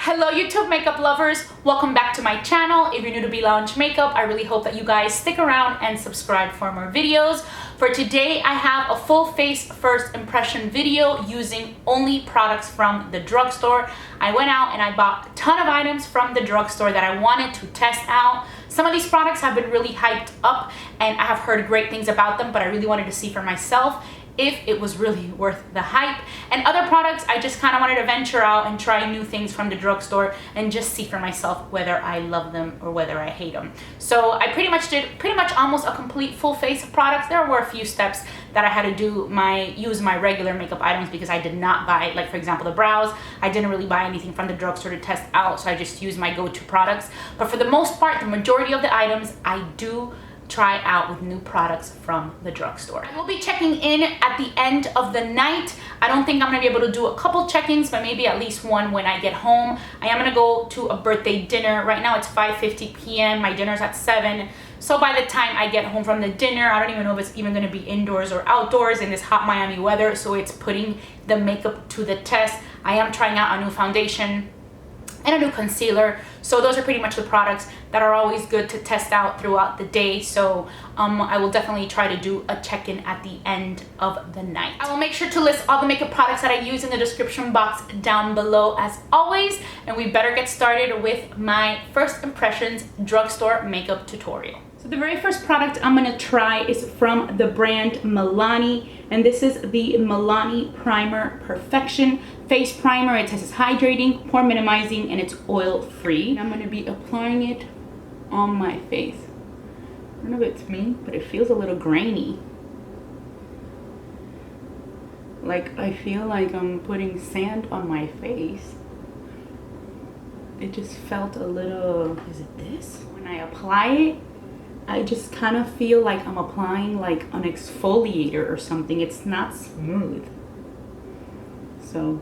Hello YouTube makeup lovers, welcome back to my channel. If you're new to Be Lounge Makeup, I really hope that you guys stick around and subscribe for more videos. For today, I have a full face first impression video using only products from the drugstore. I went out and I bought a ton of items from the drugstore that I wanted to test out. Some of these products have been really hyped up and I have heard great things about them, but I really wanted to see for myself if it was really worth the hype. And other products, I just kind of wanted to venture out and try new things from the drugstore and just see for myself whether I love them or whether I hate them. So I pretty much did almost a complete full face of products. There were a few steps that I had to use my regular makeup items because I did not buy, like for example the brows, I didn't really buy anything from the drugstore to test out, so I just used my go-to products. But for the most part, the majority of the items I do try out with new products from the drugstore. I will be checking in at the end of the night. I don't think I'm gonna be able to do a couple check-ins, but maybe at least one when I get home. I am gonna go to a birthday dinner. Right now it's 5:50 p.m. My dinner's at 7. So by the time I get home from the dinner, I don't even know if it's even gonna be indoors or outdoors in this hot Miami weather, so it's putting the makeup to the test. I am trying out a new foundation and a new concealer, so those are pretty much the products that are always good to test out throughout the day. So I will definitely try to do a check-in at the end of the night. I will make sure to list all the makeup products that I use in the description box down below as always, and we better get started with my first impressions drugstore makeup tutorial. So the very first product I'm gonna try is from the brand Milani, and this is the Milani Primer Perfection Face Primer. It says it's hydrating, pore minimizing, and it's oil free. I'm gonna be applying it on my face. I don't know if it's me, but it feels a little grainy. Like I feel like I'm putting sand on my face. It just felt a little, is it this? When I apply it, I just kind of feel like I'm applying like an exfoliator or something. It's not smooth. So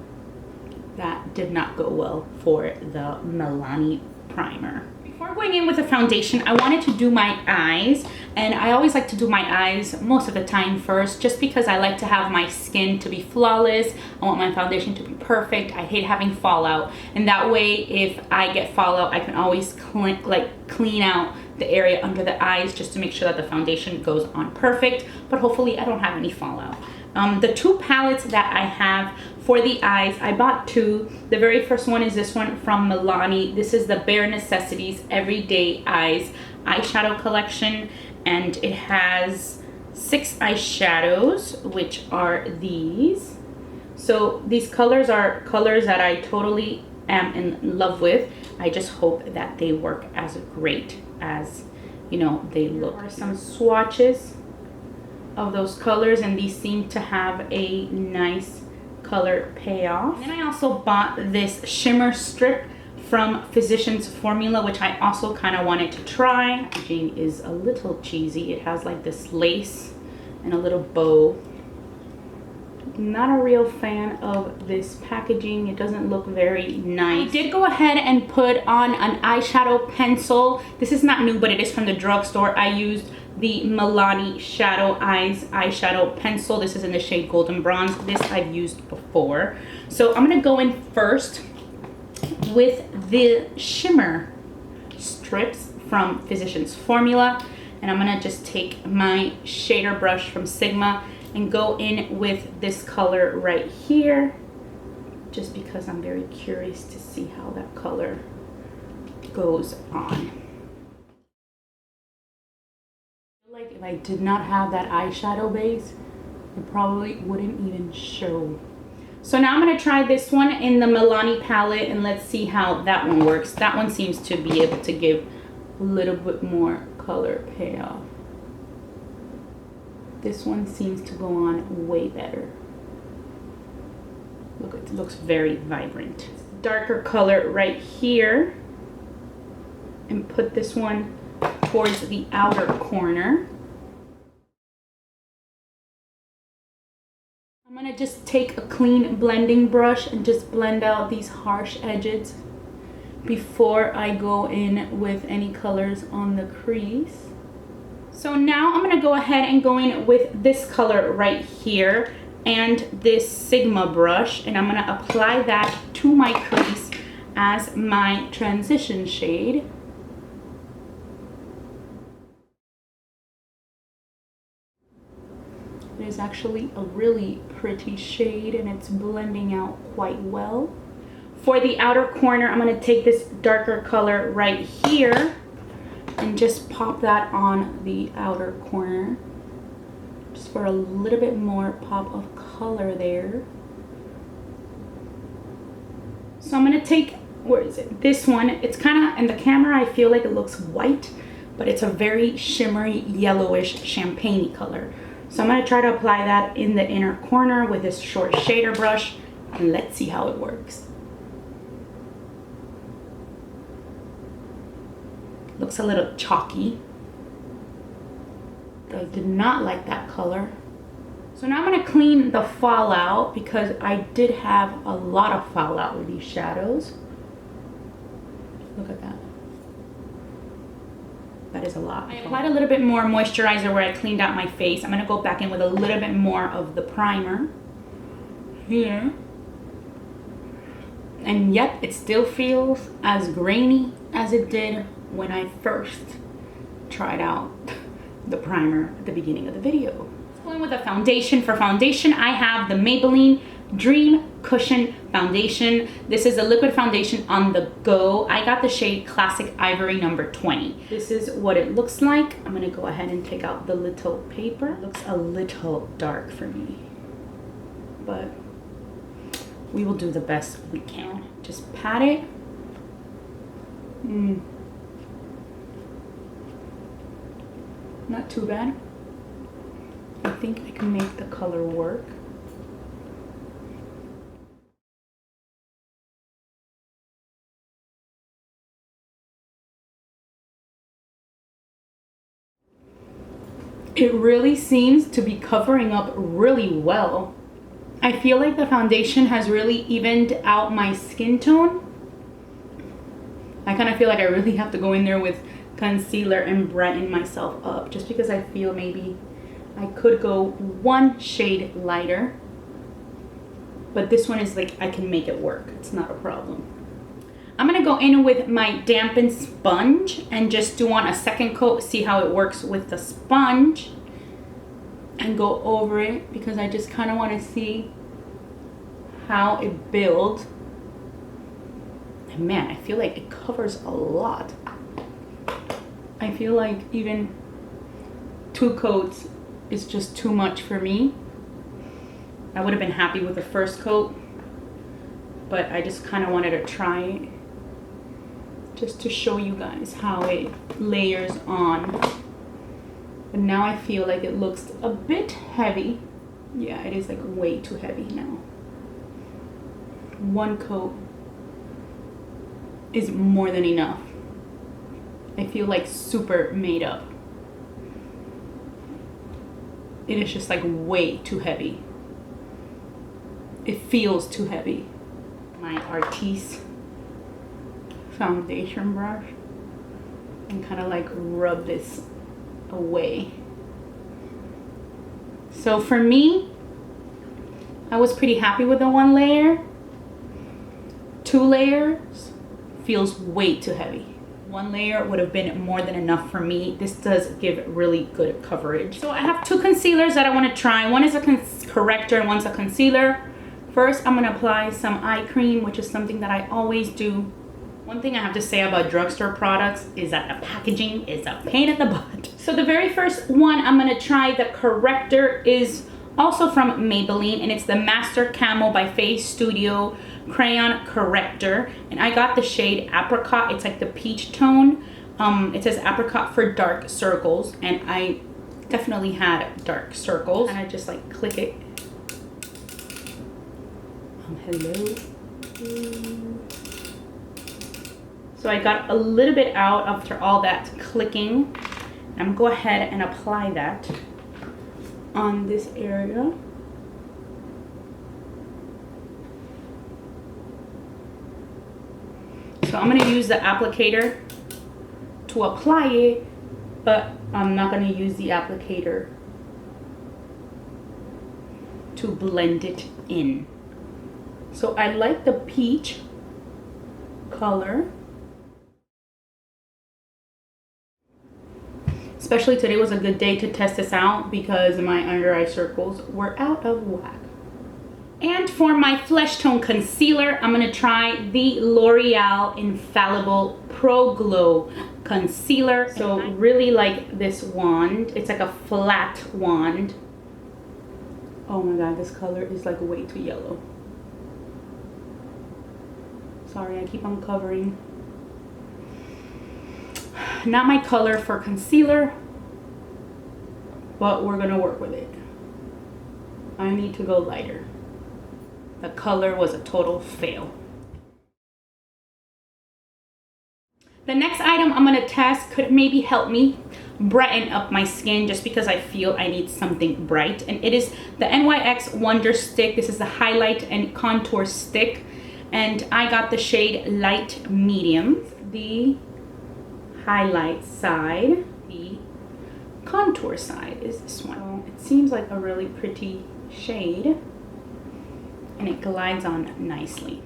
that did not go well for the Milani primer. Before going in with the foundation, I wanted to do my eyes, and I always like to do my eyes most of the time first, just because I like to have my skin to be flawless. I want my foundation to be perfect. I hate having fallout, and that way if I get fallout, I can always clean out the area under the eyes just to make sure that the foundation goes on perfect, but hopefully I don't have any fallout. The two palettes that I have for the eyes, I bought two. The very first one is this one from Milani. This is the Bare Necessities Everyday Eyes eyeshadow collection, and it has 6 eyeshadows, which are these. So these colors are colors that I totally am in love with. I just hope that they work as great as, you know, they look. There are some swatches of those colors, and these seem to have a nice color payoff. And then I also bought this shimmer strip from Physicians Formula, which I also kind of wanted to try. Packaging is a little cheesy. It has like this lace and a little bow. Not a real fan of this packaging. It doesn't look very nice. I did go ahead and put on an eyeshadow pencil. This is not new, but it is from the drugstore. I used the Milani Shadow Eyes eyeshadow pencil. This is in the shade Golden Bronze. This I've used before. So I'm gonna go in first with the shimmer strips from Physicians Formula, and I'm gonna just take my shader brush from Sigma and go in with this color right here, just because I'm very curious to see how that color goes on. Like if I did not have that eyeshadow base, it probably wouldn't even show. So now I'm going to try this one in the Milani palette, and let's see how that one works. That one seems to be able to give a little bit more color payoff. This one seems to go on way better. Look, it looks very vibrant. Darker color right here, and put this one towards the outer corner. I'm gonna just take a clean blending brush and just blend out these harsh edges before I go in with any colors on the crease. So now I'm gonna go ahead and go in with this color right here and this Sigma brush, and I'm gonna apply that to my crease as my transition shade. It is actually a really pretty shade and it's blending out quite well. For the outer corner, I'm going to take this darker color right here and just pop that on the outer corner. Just for a little bit more pop of color there. So I'm going to take, where is it? This one. It's kind of, in the camera I feel like it looks white, but it's a very shimmery yellowish champagne color. So I'm going to try to apply that in the inner corner with this short shader brush, and let's see how it works. Looks a little chalky. I did not like that color. So now I'm going to clean the fallout because I did have a lot of fallout with these shadows. Look at that. That is a lot. I applied a little bit more moisturizer where I cleaned out my face. I'm going to go back in with a little bit more of the primer here. And yep, it still feels as grainy as it did when I first tried out the primer at the beginning of the video. Going with a foundation. For foundation, I have the Maybelline Dream Cushion Foundation. This is a liquid foundation on the go. I got the shade Classic Ivory number 20. This is what it looks like. I'm gonna go ahead and take out the little paper. It looks a little dark for me, but we will do the best we can. Just pat it. Not too bad. I think I can make the color work. It really seems to be covering up really well. I feel like the foundation has really evened out my skin tone. I kind of feel like I really have to go in there with concealer and brighten myself up, just because I feel maybe I could go one shade lighter. But this one is like, I can make it work. It's not a problem. I'm gonna go in with my dampened sponge and just do on a second coat, see how it works with the sponge, and go over it because I just kind of want to see how it builds. And man, I feel like it covers a lot. I feel like even 2 coats is just too much for me. I would have been happy with the first coat, but I just kind of wanted to try it just to show you guys how it layers on. But now I feel like it looks a bit heavy. Yeah, it is like way too heavy now. 1 coat is more than enough. I feel like super made up. It is just like way too heavy. It feels too heavy. My Artiste foundation brush and kind of like rub this away. So for me, I was pretty happy with the 1 layer. 2 layers feels way too heavy. 1 layer would have been more than enough for me. This does give really good coverage. So I have 2 concealers that I want to try. One is a corrector and one's a concealer. First, I'm going to apply some eye cream, which is something that I always do. One thing I have to say about drugstore products is that the packaging is a pain in the butt. So the very first one I'm going to try, the corrector, is also from Maybelline, and it's the Master Camo by Face Studio Crayon Corrector. And I got the shade Apricot. It's like the peach tone. It says Apricot for dark circles, and I definitely had dark circles. And I just like click it. Hello. So I got a little bit out after all that clicking. I'm gonna go ahead and apply that on this area. So I'm gonna use the applicator to apply it, but I'm not gonna use the applicator to blend it in. So I like the peach color. Especially today was a good day to test this out because my under eye circles were out of whack. And for my flesh tone concealer, I'm gonna try the L'Oreal Infallible Pro Glow Concealer. So really like this wand. It's like a flat wand. Oh my god, this color is like way too yellow. Sorry, I keep on covering. Not my color for concealer, but we're gonna work with it. I need to go lighter. The color was a total fail. The next item I'm gonna test could maybe help me brighten up my skin just because I feel I need something bright. And it is the NYX Wonder Stick. This is the highlight and contour stick. And I got the shade Light Medium. The highlight side, the contour side is this one. So it seems like a really pretty shade. And it glides on nicely.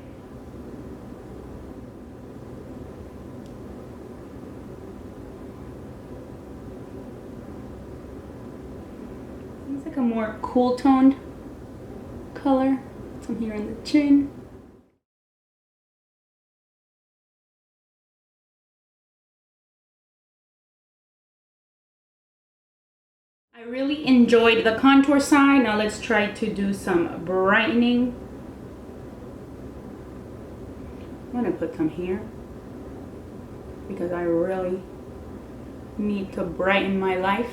It's like a more cool toned color. Some here in the chin. I really enjoyed the contour side. Now let's try to do some brightening. I'm gonna put some here because I really need to brighten my life.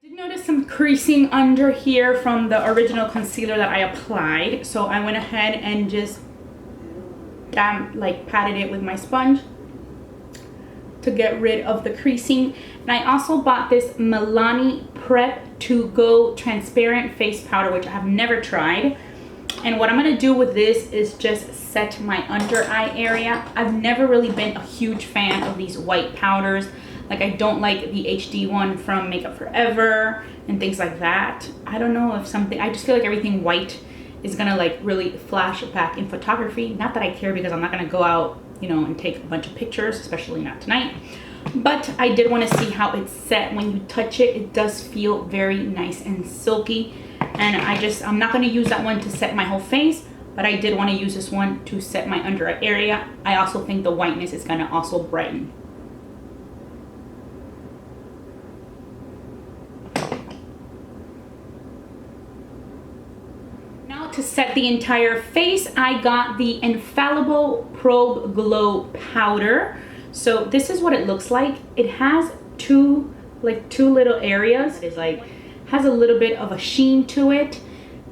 I did notice some creasing under here from the original concealer that I applied, so I went ahead and just patted it with my sponge to get rid of the creasing. And I also bought this Milani Prep to Go transparent face powder, which I have never tried. And what I'm gonna do with this is just set my under eye area. I've never really been a huge fan of these white powders. Like, I don't like the HD one from Makeup Forever and things like that. I don't know if something, I just feel like everything white is gonna like really flash back in photography. Not that I care because I'm not gonna go out, you know, and take a bunch of pictures, especially not tonight. But I did want to see how it's set. When you touch it, it does feel very nice and silky. And I'm not going to use that one to set my whole face, but I did want to use this one to set my under eye area. I also think the whiteness is going to also brighten. Now to set the entire face, I got the Infallible Pro Glow Powder. So this is what it looks like. It has two little areas. It's like, has a little bit of a sheen to it,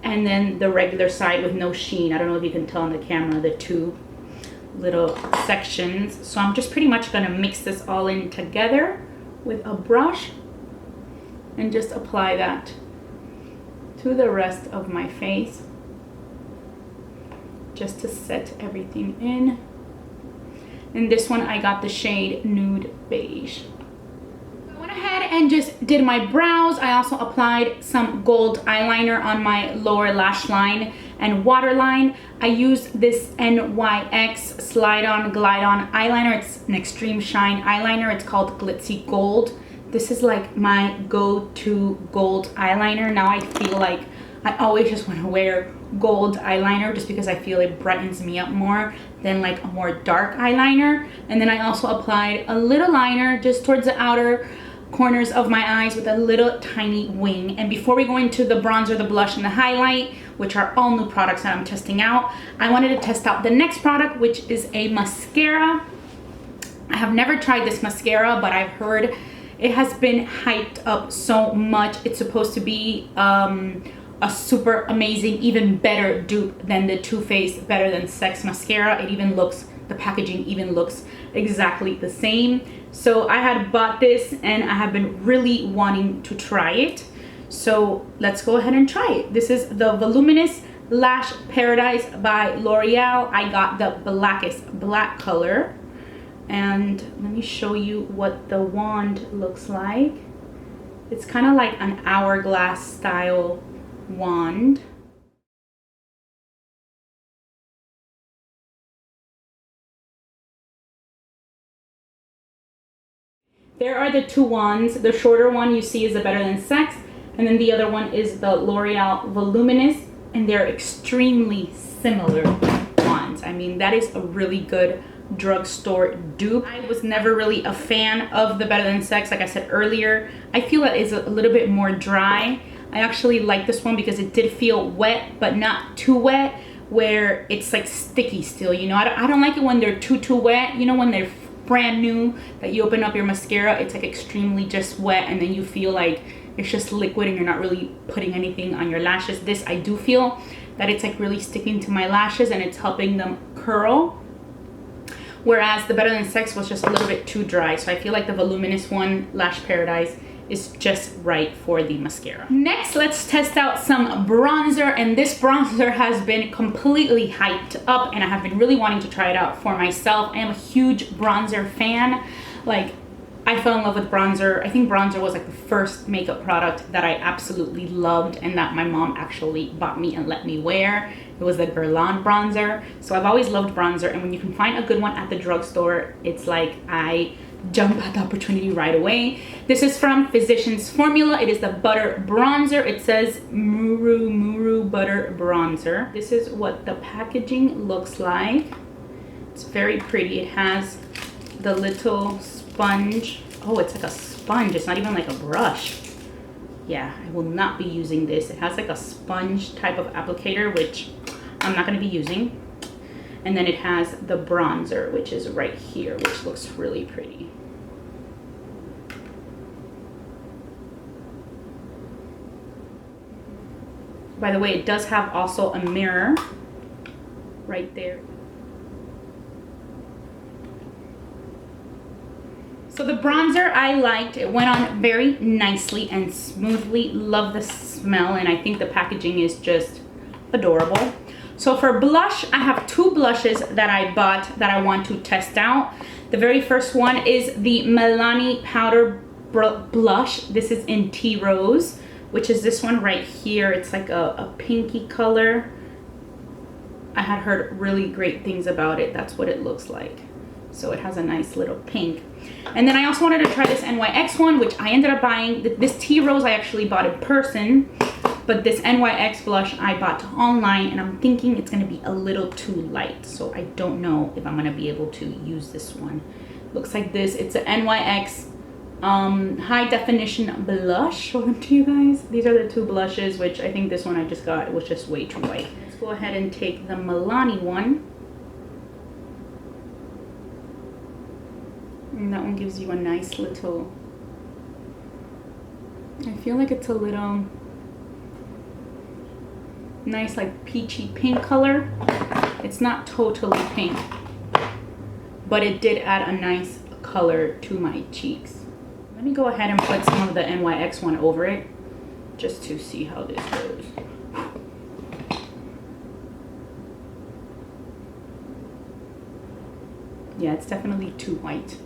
and then the regular side with no sheen. I don't know if you can tell on the camera, the two little sections. So I'm just pretty much gonna mix this all in together with a brush and just apply that to the rest of my face, just to set everything in. In this one, I got the shade Nude Beige. I went ahead and just did my brows. I also applied some gold eyeliner on my lower lash line and waterline. I used this NYX Slide On Glide On eyeliner. It's an extreme shine eyeliner. It's called Glitzy Gold. This is like my go-to gold eyeliner. Now I feel like I always just want to wear gold eyeliner just because I feel it brightens me up more than like a more dark eyeliner. And then I also applied a little liner just towards the outer corners of my eyes with a little tiny wing. And before we go into the bronzer, the blush, and the highlight, which are all new products that I'm testing out, I wanted to test out the next product, which is a mascara. I have never tried this mascara, but I've heard it has been hyped up so much. It's supposed to be a super amazing, even better dupe than the Too Faced Better Than Sex mascara. It even looks, the packaging even looks exactly the same. So I had bought this and I have been really wanting to try it. So let's go ahead and try it. This is the Voluminous Lash Paradise by L'Oreal. I got the Blackest black color. And let me show you what the wand looks like. It's kind of like an hourglass style wand. There are the two wands. The shorter one you see is the Better Than Sex, and then the other one is the L'Oreal Voluminous, and they're extremely similar wands. I mean, that is a really good drugstore dupe. I was never really a fan of the Better Than Sex. Like I said earlier, I feel that it's a little bit more dry. I actually like this one because it did feel wet, but not too wet, where it's like sticky still, you know. I don't like it when they're too wet, you know, when they're brand new, that you open up your mascara, it's like extremely just wet, and then you feel like it's just liquid and you're not really putting anything on your lashes. This, I do feel that it's like really sticking to my lashes and it's helping them curl, whereas the Better Than Sex was just a little bit too dry. So I feel like the Voluminous one, Lash Paradise, is just right for the mascara. Next, let's test out some bronzer, and this bronzer has been completely hyped up and I have been really wanting to try it out for myself. I am a huge bronzer fan. Like, I fell in love with bronzer. I think bronzer was like the first makeup product that I absolutely loved and that my mom actually bought me and let me wear. It was the Guerlain bronzer. So I've always loved bronzer, and when you can find a good one at the drugstore, it's like I jump at the opportunity right away. This is from Physicians Formula. It is the butter bronzer. It says Muru butter bronzer. This is what the packaging looks like. It's very pretty. It has the little sponge. Oh, it's like a sponge. It's not even like a brush. Yeah, I will not be using this. It has like a sponge type of applicator, which I'm not going to be using. And then it has the bronzer, which is right here, which looks really pretty. By the way, it does have also a mirror right there. So the bronzer I liked. It went on very nicely and smoothly. Love the smell, and I think the packaging is just adorable. So for blush, I have two blushes that I bought that I want to test out. The very first one is the Milani Powder Blush. This is in Tea Rose, which is this one right here. It's like a pinky color. I had heard really great things about it. That's what it looks like. So it has a nice little pink. And then I also wanted to try this NYX one, which I ended up buying. This Tea Rose I actually bought in person, but this NYX blush I bought online, and I'm thinking it's gonna be a little too light. So I don't know if I'm gonna be able to use this one. Looks like this. It's an NYX high definition blush. Show them to you guys. These are the two blushes, which I think this one I just got, it was just way too white. Let's go ahead and take the Milani one. And that one gives you a nice little, I feel like it's a little nice like peachy pink color. It's not totally pink, but it did add a nice color to my cheeks. Let me go ahead and put some of the NYX one over it just to see how this goes. Yeah, it's definitely too white.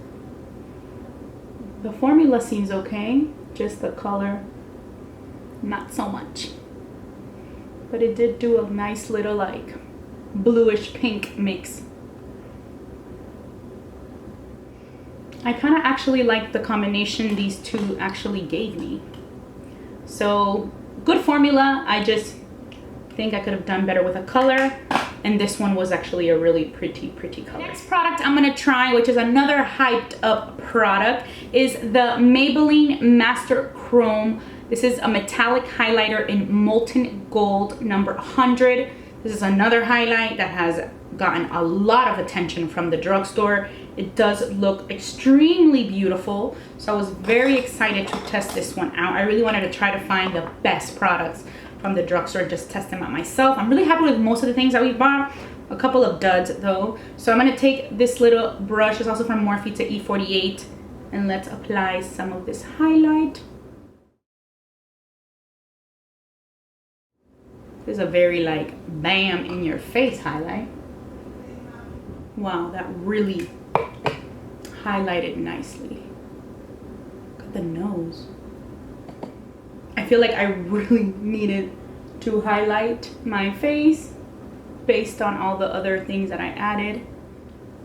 The formula seems okay, just the color, not so much. But it did do a nice little like bluish pink mix. I kind of actually like the combination these two actually gave me. So good formula. I just think I could have done better with a color, and this one was actually a really pretty color. Next product I'm gonna try, which is another hyped up product, is the Maybelline Master Chrome. This is a metallic highlighter in Molten Gold number 100. This is another highlight that has gotten a lot of attention from the drugstore. It does look extremely beautiful, so I was very excited to test this one out. I really wanted to try to find the best products from the drugstore, just test them out myself. I'm really happy with most of the things that we bought. A couple of duds though. So I'm gonna take this little brush, it's also from Morphe to E48, and let's apply some of this highlight. This is a very like bam in your face highlight. Wow, that really highlighted nicely. Look at the nose. feel like I really needed to highlight my face based on all the other things that I added.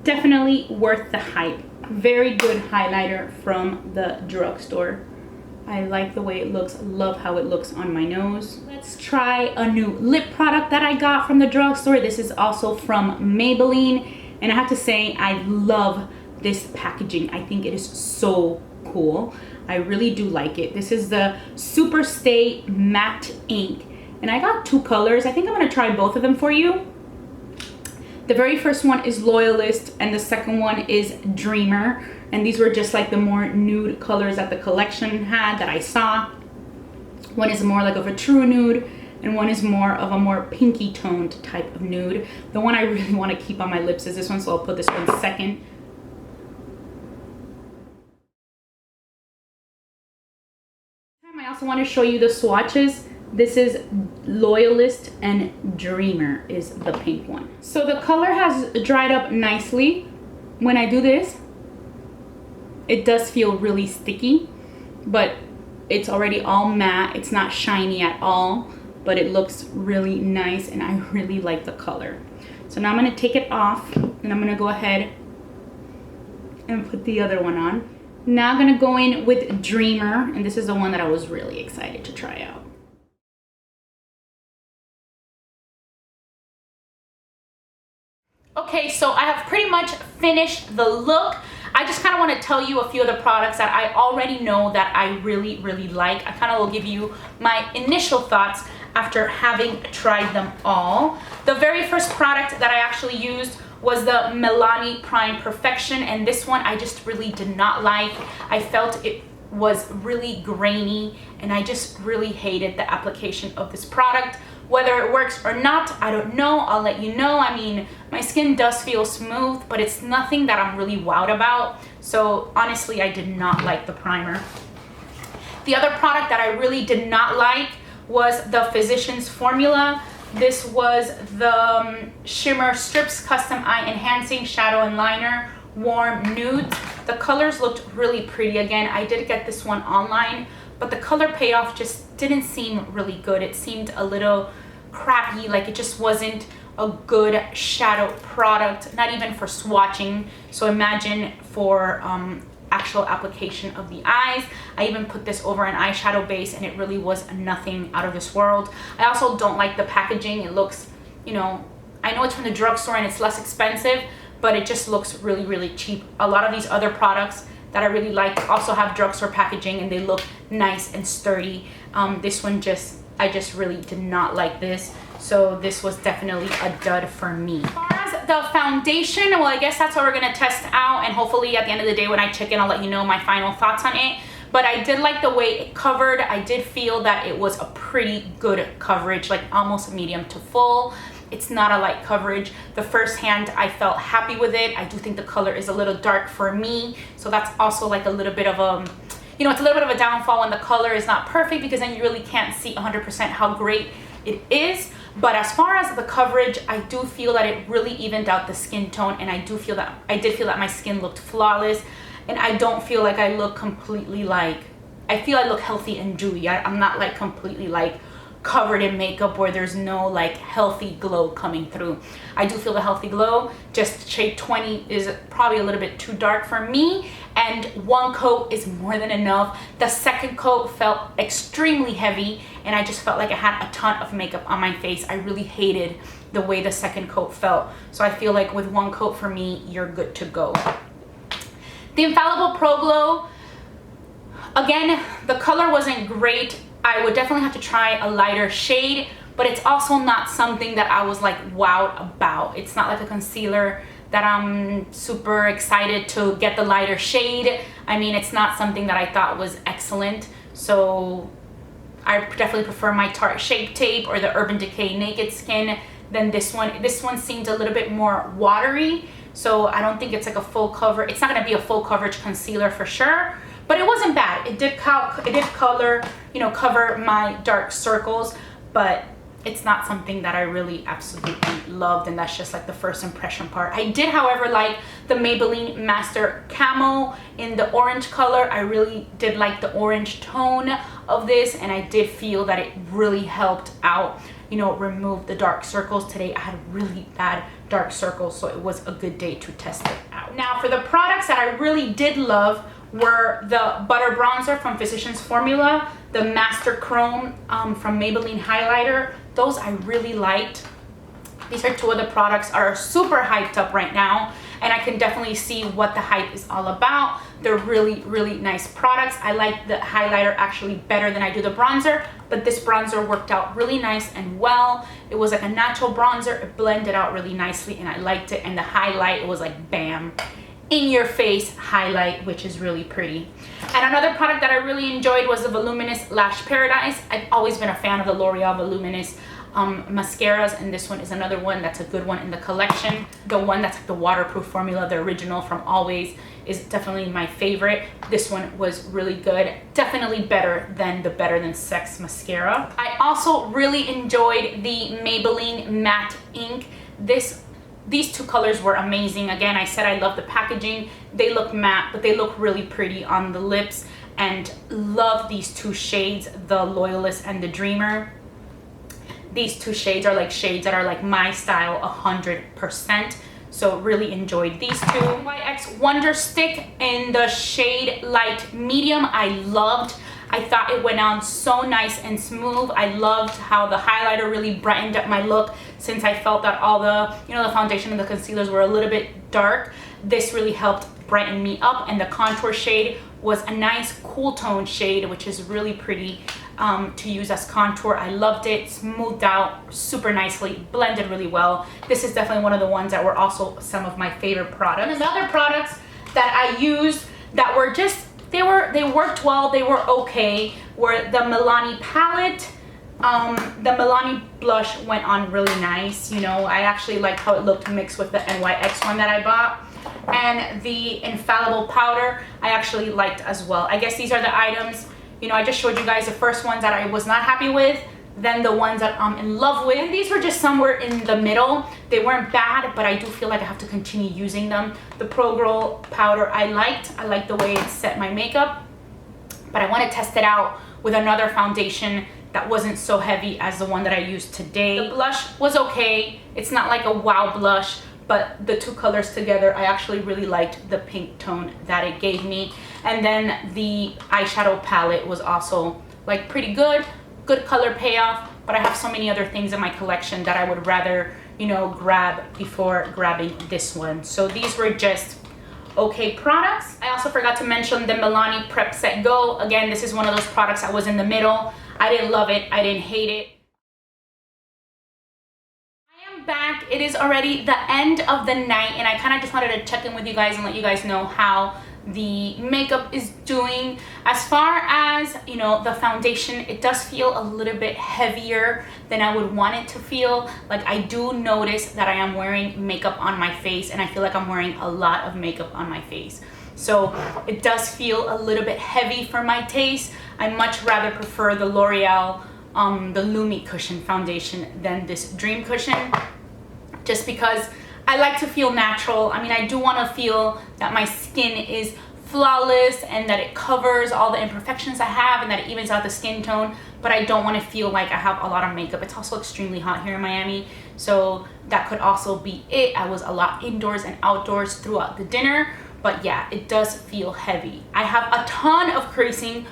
Definitely worth the hype. Very good highlighter from the drugstore. I like the way it looks, love how it looks on my nose. Let's try a new lip product that I got from the drugstore. This is also from Maybelline, and I have to say I love this packaging. I think it is so cool. I really do like it. This is the Super Stay Matte Ink, and I got 2 colors. I think I'm gonna try both of them for you. The very first one is Loyalist and the second one is Dreamer. And these were just like the more nude colors that the collection had that I saw. One is more like of a true nude and one is more of a more pinky toned type of nude. The one I really want to keep on my lips is this one, so I'll put this one second. I also want to show you the swatches. This is Loyalist and Dreamer is the pink one. So the color has dried up nicely. When I do this, it does feel really sticky, but it's already all matte. It's not shiny at all, but it looks really nice and I really like the color. So now I'm gonna take it off and I'm gonna go ahead and put the other one on. Now I'm gonna go in with Dreamer, and this is the one that I was really excited to try out. Okay, so I have pretty much finished the look. I just kind of want to tell you a few of the products that I already know that I really, really like. I kind of will give you my initial thoughts after having tried them all. The very first product that I actually used was the Milani Prime Perfection, and this one I just really did not like. I felt it was really grainy and I just really hated the application of this product. Whether it works or not, I don't know. I'll let you know. I mean, my skin does feel smooth, but it's nothing that I'm really wowed about. So honestly, I did not like the primer. The other product that I really did not like was the Physicians Formula. This was the Shimmer Strips Custom Eye Enhancing Shadow and Liner Warm Nudes. The colors looked really pretty. Again, I did get this one online, but the color payoff just didn't seem really good. It seemed a little crappy, like it just wasn't a good shadow product, not even for swatching. So imagine for actual application of the eyes. I even put this over an eyeshadow base and it really was nothing out of this world. I also don't like the packaging. It looks, you know, I know it's from the drugstore and it's less expensive, but it just looks really, really cheap. A lot of these other products that I really like also have drugstore packaging and they look nice and sturdy. This one I just really did not like this. So this was definitely a dud for me. As far as the foundation, well, I guess that's what we're gonna test out, and hopefully at the end of the day when I check in, I'll let you know my final thoughts on it. But I did like the way it covered. I did feel that it was a pretty good coverage, like almost medium to full. It's not a light coverage. The first hand, I felt happy with it. I do think the color is a little dark for me. So that's also like a little bit of a, you know, it's a little bit of a downfall when the color is not perfect, because then you really can't see 100% how great it is. But as far as the coverage, I do feel that it really evened out the skin tone, and I did feel that my skin looked flawless, and I don't feel like I look completely like, I feel I look healthy and dewy. I'm not like completely like covered in makeup where there's no like healthy glow coming through. I do feel the healthy glow. Just shade 20 is probably a little bit too dark for me, and one coat is more than enough. The second coat felt extremely heavy and I just felt like I had a ton of makeup on my face. I really hated the way the second coat felt. So I feel like with one coat for me, you're good to go. The Infallible Pro Glow, again, the color wasn't great. I would definitely have to try a lighter shade, but it's also not something that I was like wowed about. It's not like a concealer that I'm super excited to get the lighter shade. I mean, it's not something that I thought was excellent. So I definitely prefer my Tarte Shape Tape or the Urban Decay Naked Skin than this one. This one seemed a little bit more watery, so I don't think it's like a full cover. It's not gonna be a full coverage concealer for sure, but it wasn't bad. It did color, you know, cover my dark circles, but it's not something that I really absolutely loved, and that's just like the first impression part. I did, however, like the Maybelline Master Camo in the orange color. I really did like the orange tone of this, and I did feel that it really helped out, you know, remove the dark circles. Today I had really bad dark circles, so it was a good day to test it out. Now for the products that I really did love were the Butter Bronzer from Physicians Formula, the Master Chrome from Maybelline Highlighter. Those I really liked. These are two of the products that are super hyped up right now, and I can definitely see what the hype is all about. They're really, really nice products. I like the highlighter actually better than I do the bronzer, but this bronzer worked out really nice and well. It was like a natural bronzer. It blended out really nicely, and I liked it. And the highlight, it was like bam, in your face highlight, which is really pretty. And another product that I really enjoyed was the Voluminous Lash Paradise. I've always been a fan of the L'Oreal Voluminous mascaras, and this one is another one that's a good one in the collection. The one that's like the waterproof formula, the original from Always, is definitely my favorite. This one was really good, definitely better than the Better Than Sex mascara. I also really enjoyed the Maybelline Matte Ink. These two colors were amazing. Again, I said I love the packaging. They look matte, but they look really pretty on the lips, and love these two shades, the Loyalist and the Dreamer. These two shades are like shades that are like my style 100%. So really enjoyed these two. NYX Wonder Stick in the shade Light Medium, I loved. I thought it went on so nice and smooth. I loved how the highlighter really brightened up my look, since I felt that all the, you know, the foundation and the concealers were a little bit dark. This really helped brighten me up, and the contour shade was a nice cool tone shade, which is really pretty to use as contour. I loved it. Smoothed out super nicely, blended really well. This is definitely one of the ones that were also some of my favorite products. And the other products that I used that were just, they worked well, they were okay, were the Milani palette. The Milani blush went on really nice. You know, I actually liked how it looked mixed with the NYX one that I bought. And the Infallible powder I actually liked as well. I guess these are the items, you know, I just showed you guys the first ones that I was not happy with, then the ones that I'm in love with. And these were just somewhere in the middle. They weren't bad, but I do feel like I have to continue using them. The Pro Glow powder I liked the way it set my makeup, but I want to test it out with another foundation that wasn't so heavy as the one that I used today. The blush was okay. It's not like a wow blush, but the two colors together, I actually really liked the pink tone that it gave me. And then the eyeshadow palette was also like pretty good color payoff, but I have so many other things in my collection that I would rather, you know, grab before grabbing this one. So these were just okay products. I also forgot to mention the Milani Prep Set Go. Again, this is one of those products that was in the middle. I didn't love it, I didn't hate it. I am back. It is already the end of the night, and I kind of just wanted to check in with you guys and let you guys know how the makeup is doing. As far as, you know, the foundation, it does feel a little bit heavier than I would want it to feel. Like, I do notice that I am wearing makeup on my face, and I feel like I'm wearing a lot of makeup on my face. So it does feel a little bit heavy for my taste. I much rather prefer the L'Oreal the Lumi Cushion foundation than this Dream Cushion, just because I like to feel natural. I mean, I do want to feel that my skin is flawless and that it covers all the imperfections I have and that it evens out the skin tone, but I don't want to feel like I have a lot of makeup. It's also extremely hot here in Miami, so that could also be it. I was a lot indoors and outdoors throughout the dinner, but yeah, it does feel heavy. I have a ton of creasing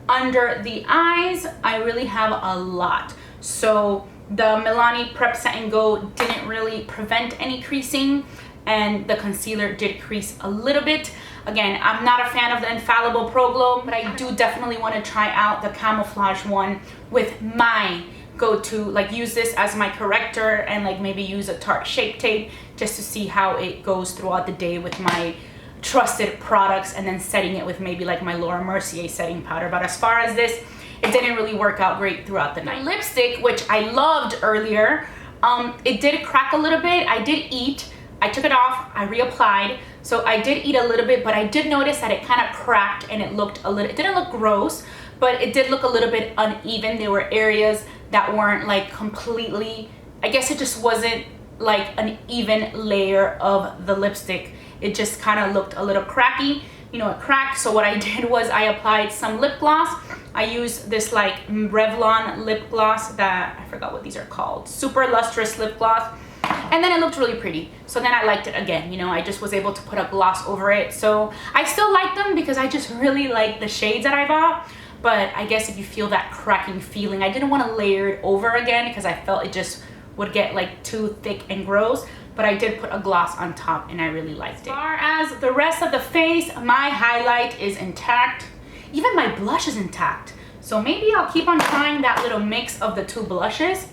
under the eyes. I really have a lot. So the Milani Prep Set and Go didn't really prevent any creasing, and the concealer did crease a little bit. Again, I'm not a fan of the Infallible Pro Glow, but I do definitely want to try out the camouflage one with my go-to, like use this as my corrector and like maybe use a Tarte Shape Tape just to see how it goes throughout the day with my trusted products, and then setting it with maybe like my Laura Mercier setting powder. But as far as this, it didn't really work out great throughout the night. The lipstick, which I loved earlier, it did crack a little bit. I did eat, I took it off, I reapplied, so I did eat a little bit, but I did notice that it kind of cracked and it looked a little, it didn't look gross, but it did look a little bit uneven. There were areas that weren't like completely, I guess it just wasn't like an even layer of the lipstick. It just kind of looked a little cracky, you know, it cracked. So what I did was I applied some lip gloss. I used this like Revlon lip gloss that, I forgot what these are called, super lustrous lip gloss. And then it looked really pretty. So then I liked it again, you know, I just was able to put a gloss over it. So I still like them because I just really like the shades that I bought. But I guess if you feel that cracking feeling, I didn't want to layer it over again because I felt it just would get like too thick and gross. But I did put a gloss on top and I really liked it. As far as the rest of the face, my highlight is intact. Even my blush is intact. So maybe I'll keep on trying that little mix of the two blushes.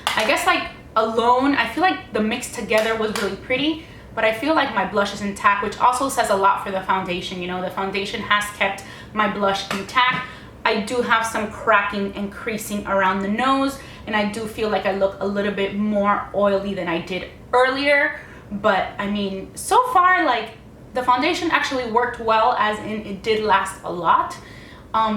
I guess like alone, I feel like the mix together was really pretty, but I feel like my blush is intact, which also says a lot for the foundation. You know, the foundation has kept my blush intact. I do have some cracking and creasing around the nose, and I do feel like I look a little bit more oily than I did earlier. But I mean, so far, like, the foundation actually worked well, as in it did last a lot,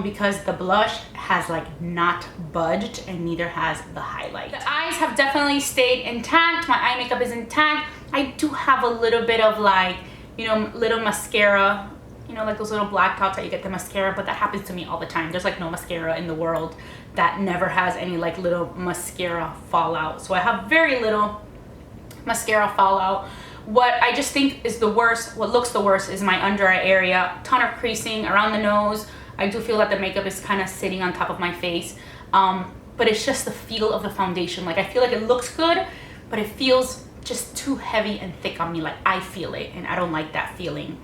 because the blush has like not budged, and neither has the highlight. The eyes have definitely stayed intact. My eye makeup is intact. I do have a little bit of like, you know, little mascara, you know, like those little black dots that you get the mascara, but that happens to me all the time. There's like no mascara in the world that never has any like little mascara fallout. So I have very little mascara fallout. What I just think is the worst, what looks the worst, is my under eye area. Ton of creasing around the nose. I do feel that the makeup is kind of sitting on top of my face, but it's just the feel of the foundation. Like, I feel like it looks good, but it feels just too heavy and thick on me. Like, I feel it, and I don't like that feeling.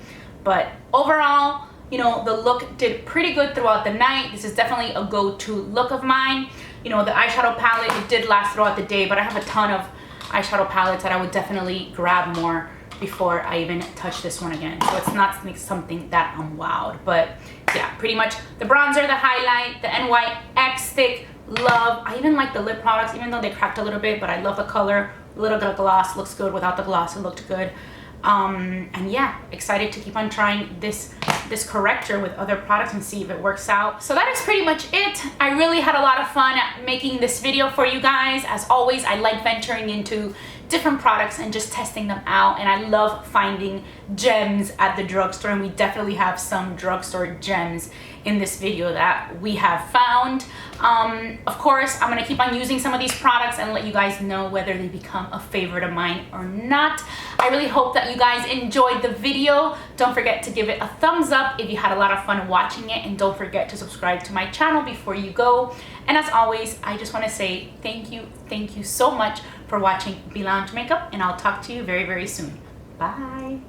But overall, you know, the look did pretty good throughout the night. This is definitely a go-to look of mine. You know, the eyeshadow palette, it did last throughout the day, but I have a ton of eyeshadow palettes that I would definitely grab more before I even touch this one again. So it's not something that I'm wowed. But yeah, pretty much the bronzer, the highlight, the NYX stick, love. I even like the lip products, even though they cracked a little bit, but I love the color. A little bit of gloss, looks good. Without the gloss, it looked good. And yeah, excited to keep on trying this corrector with other products and see if it works out. So that is pretty much it. I really had a lot of fun making this video for you guys. As always, I like venturing into different products and just testing them out, and I love finding gems at the drugstore, and we definitely have some drugstore gems in this video that we have found. Of course, I'm gonna keep on using some of these products and let you guys know whether they become a favorite of mine or not. I really hope that you guys enjoyed the video. Don't forget to give it a thumbs up if you had a lot of fun watching it, and don't forget to subscribe to my channel before you go. And as always, I just want to say thank you so much for watching Beige Makeup, and I'll talk to you very, very soon. Bye.